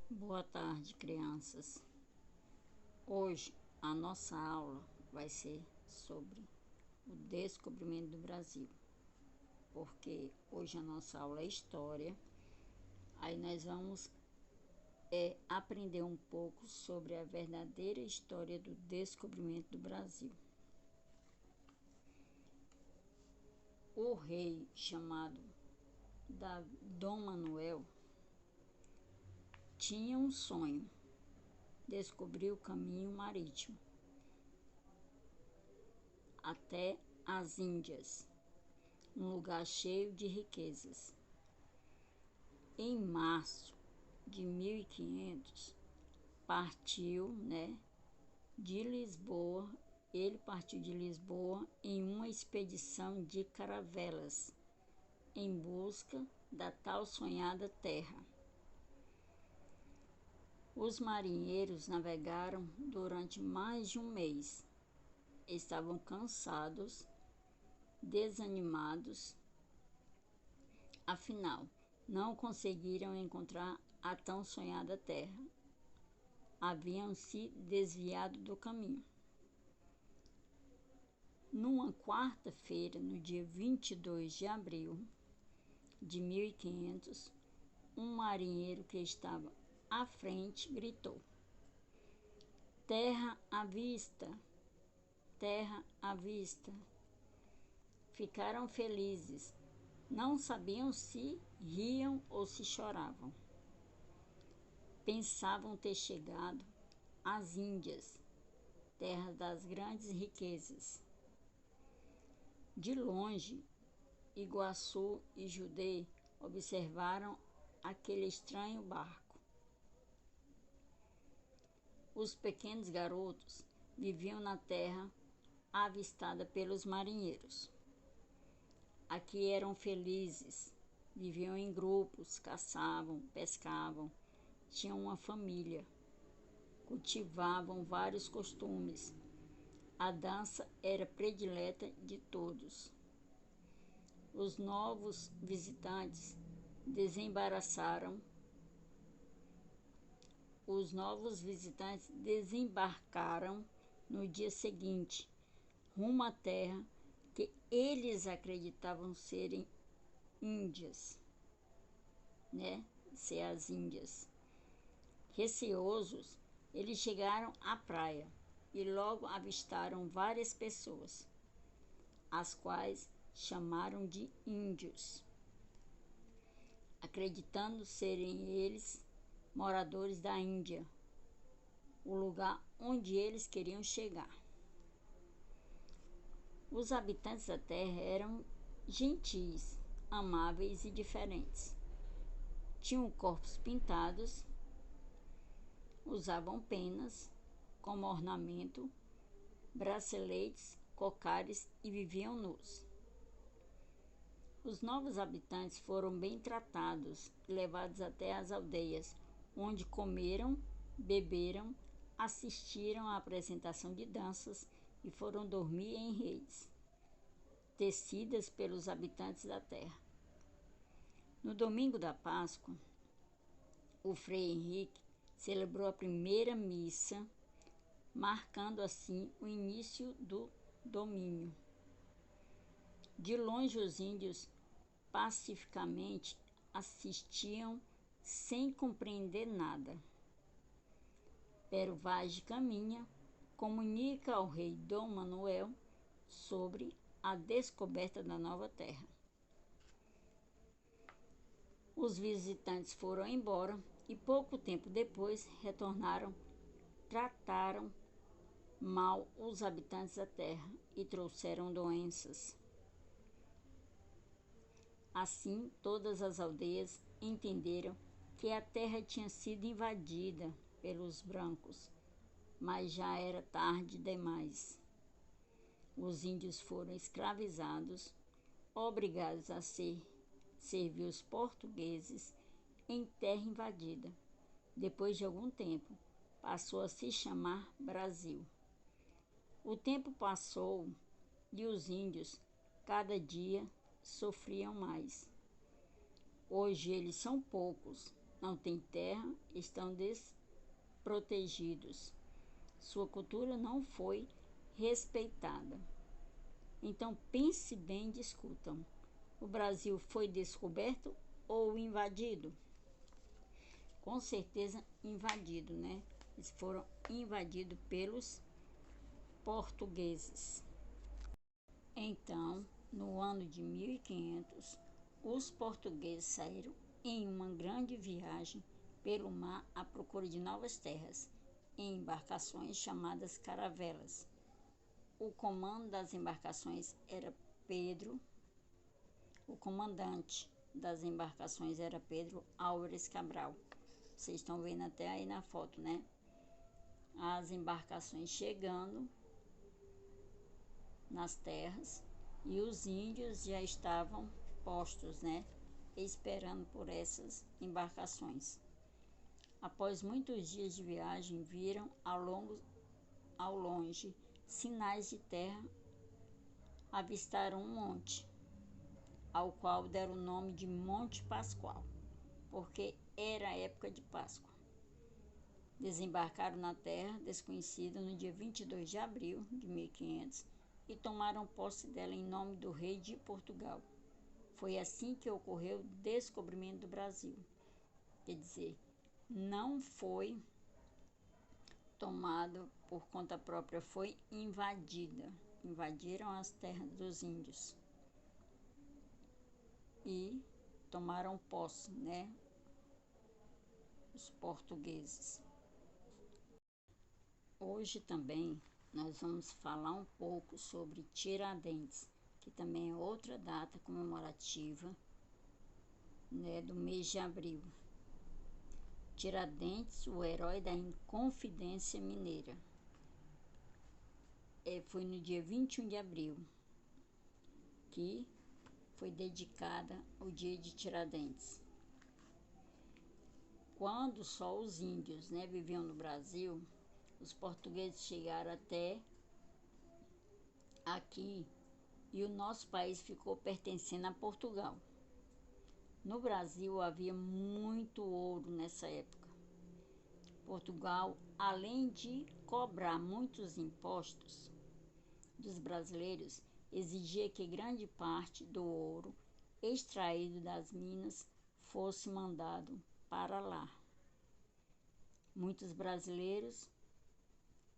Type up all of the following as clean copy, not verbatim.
Boa tarde, crianças. Hoje a nossa aula vai ser sobre o descobrimento do Brasil, porque hoje a nossa aula é história. Aí nós vamos aprender um pouco sobre a verdadeira história do descobrimento do Brasil. O rei chamado Dom Manuel tinha um sonho: descobrir o caminho marítimo até as Índias, um lugar cheio de riquezas. Em março de 1500, ele partiu de Lisboa em uma expedição de caravelas em busca da tal sonhada terra. Os marinheiros navegaram durante mais de um mês. Estavam cansados, desanimados. Afinal, não conseguiram encontrar a tão sonhada terra. Haviam se desviado do caminho. Numa quarta-feira, no dia 22 de abril de 1500, um marinheiro que estava à frente gritou: "Terra à vista! Terra à vista!" Ficaram felizes. Não sabiam se riam ou se choravam. Pensavam ter chegado às Índias, terra das grandes riquezas. De longe, Iguaçu e Judê observaram aquele estranho barco. Os pequenos garotos viviam na terra avistada pelos marinheiros. Aqui eram felizes, viviam em grupos, caçavam, pescavam, tinham uma família, cultivavam vários costumes. A dança era predileta de todos. Os novos visitantes desembarcaram no dia seguinte, rumo à terra que eles acreditavam serem Índias, ser as Índias. Receosos, eles chegaram à praia e logo avistaram várias pessoas, as quais chamaram de índios, acreditando serem eles moradores da Índia, o lugar onde eles queriam chegar. Os habitantes da terra eram gentis, amáveis e diferentes. Tinham corpos pintados, usavam penas como ornamento, braceletes, cocares e viviam nus. Os novos habitantes foram bem tratados e levados até as aldeias, onde comeram, beberam, assistiram à apresentação de danças e foram dormir em redes, tecidas pelos habitantes da terra. No domingo da Páscoa, o Frei Henrique celebrou a primeira missa, marcando assim o início do domínio. De longe, os índios pacificamente assistiam sem compreender nada. Pero Vaz de Caminha comunica ao rei Dom Manuel sobre a descoberta da nova terra. Os visitantes foram embora e pouco tempo depois retornaram. Trataram mal os habitantes da terra e trouxeram doenças. Assim, todas as aldeias entenderam que a terra tinha sido invadida pelos brancos, mas já era tarde demais. Os índios foram escravizados, obrigados a servir os portugueses em terra invadida. Depois de algum tempo, passou a se chamar Brasil. O tempo passou e os índios, cada dia, sofriam mais. Hoje eles são poucos, não têm terra, estão desprotegidos. Sua cultura não foi respeitada. Então pense bem e discutam. O Brasil foi descoberto ou invadido? Com certeza invadido, né? Eles foram invadidos pelos portugueses. Então, no ano de 1500, os portugueses saíram em uma grande viagem pelo mar à procura de novas terras, em embarcações chamadas caravelas. O comando das embarcações era Pedro, o comandante das embarcações era Pedro Álvares Cabral. Vocês estão vendo até aí na foto, né? As embarcações chegando nas terras e os índios já estavam postos, né? Esperando por essas embarcações. Após muitos dias de viagem, viram ao longe sinais de terra, avistaram um monte, ao qual deram o nome de Monte Pascoal, porque era a época de Páscoa. Desembarcaram na terra desconhecida no dia 22 de abril de 1500 e tomaram posse dela em nome do rei de Portugal. Foi assim que ocorreu o descobrimento do Brasil. Quer dizer, não foi tomado por conta própria, foi invadida. Invadiram as terras dos índios e tomaram posse, né? Os portugueses. Hoje também nós vamos falar um pouco sobre Tiradentes, que também é outra data comemorativa, né, do mês de abril. Tiradentes, o herói da Inconfidência Mineira. Foi no dia 21 de abril que foi dedicada o dia de Tiradentes. Quando só os índios, né, viviam no Brasil, os portugueses chegaram até aqui e o nosso país ficou pertencendo a Portugal. No Brasil havia muito ouro nessa época. Portugal, além de cobrar muitos impostos dos brasileiros, exigia que grande parte do ouro extraído das minas fosse mandado para lá. Muitos brasileiros,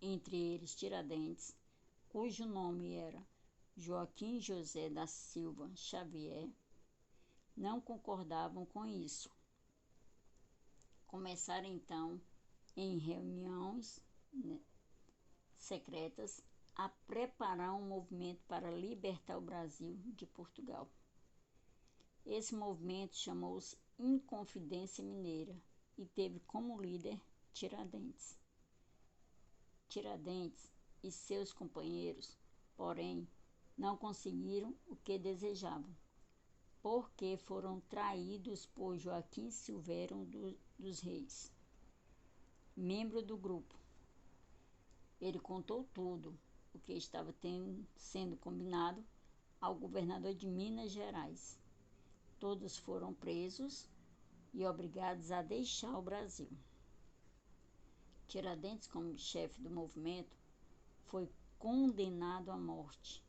entre eles Tiradentes, cujo nome era Joaquim José da Silva Xavier, não concordavam com isso. Começaram então, em reuniões, né, secretas, a preparar um movimento para libertar o Brasil de Portugal. Esse movimento chamou-se Inconfidência Mineira e teve como líder Tiradentes. Tiradentes e seus companheiros, porém, não conseguiram o que desejavam, porque foram traídos por Joaquim Silveira dos Reis, membro do grupo. Ele contou tudo o que estava sendo combinado ao governador de Minas Gerais. Todos foram presos e obrigados a deixar o Brasil. Tiradentes, como chefe do movimento, foi condenado à morte.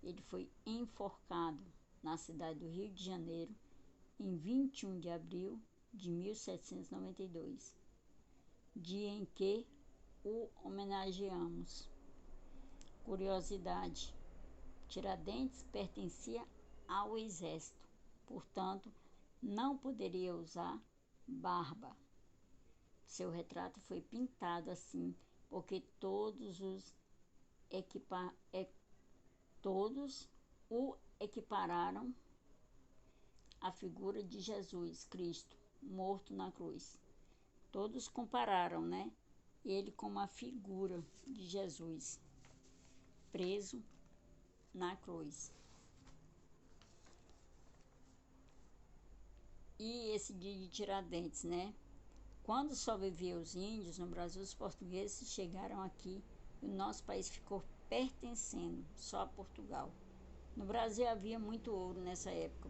Ele foi enforcado na cidade do Rio de Janeiro em 21 de abril de 1792, dia em que o homenageamos. Curiosidade: Tiradentes pertencia ao exército, portanto, não poderia usar barba. Seu retrato foi pintado assim porque todos o equipararam à figura de Jesus Cristo, morto na cruz. Todos compararam, né? Ele como a figura de Jesus, preso na cruz. E esse dia de Tiradentes, né? Quando só viviam os índios no Brasil, os portugueses chegaram aqui e o nosso país ficou pertencendo só a Portugal. No Brasil havia muito ouro nessa época.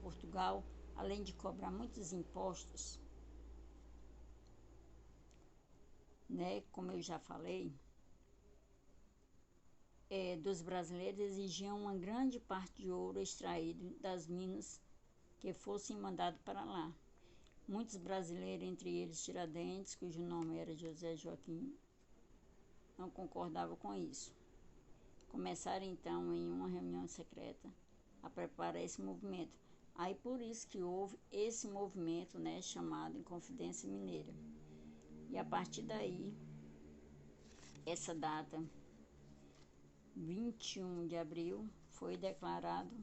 Portugal, além de cobrar muitos impostos, né, como eu já falei, dos brasileiros exigiam uma grande parte de ouro extraído das minas que fossem mandados para lá. Muitos brasileiros, entre eles Tiradentes, cujo nome era José Joaquim, não concordavam com isso. Começaram então, em uma reunião secreta, a preparar esse movimento. Aí por isso que houve esse movimento, né, chamado Inconfidência Mineira. E a partir daí, essa data, 21 de abril, foi declarado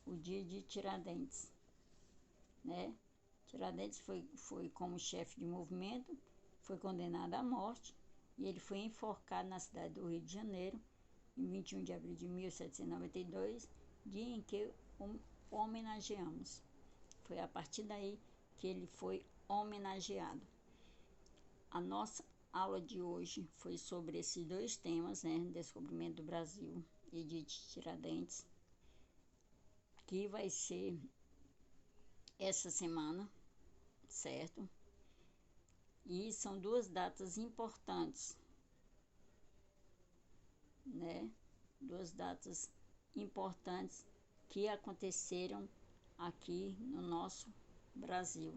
o dia de Tiradentes, né? Tiradentes foi como chefe de movimento, foi condenado à morte e ele foi enforcado na cidade do Rio de Janeiro em 21 de abril de 1792, dia em que o homenageamos. Foi a partir daí que ele foi homenageado. A nossa aula de hoje foi sobre esses dois temas, né? Descobrimento do Brasil e de Tiradentes, que vai ser essa semana, certo? E são duas datas importantes, né? Duas datas importantes que aconteceram aqui no nosso Brasil.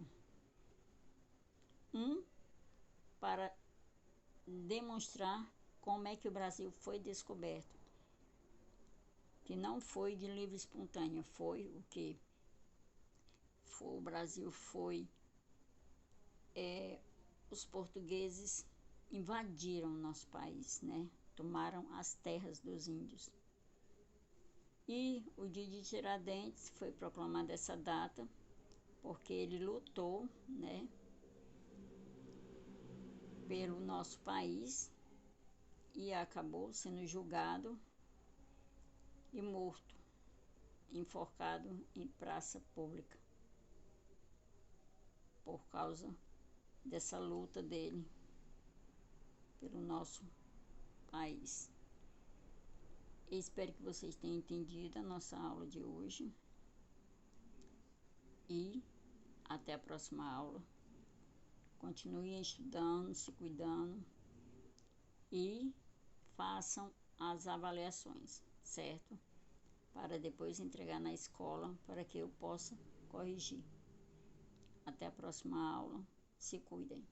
Para demonstrar como é que o Brasil foi descoberto, que não foi de livre e espontânea, foi o que? O Brasil foi, os portugueses invadiram o nosso país, né? Tomaram as terras dos índios. E o dia de Tiradentes foi proclamada essa data porque ele lutou, né, pelo nosso país e acabou sendo julgado e morto, enforcado em praça pública, por causa dessa luta dele pelo nosso país. Eu espero que vocês tenham entendido a nossa aula de hoje e até a próxima aula. Continuem estudando, se cuidando e façam as avaliações, certo? Para depois entregar na escola para que eu possa corrigir. Até a próxima aula. Se cuidem.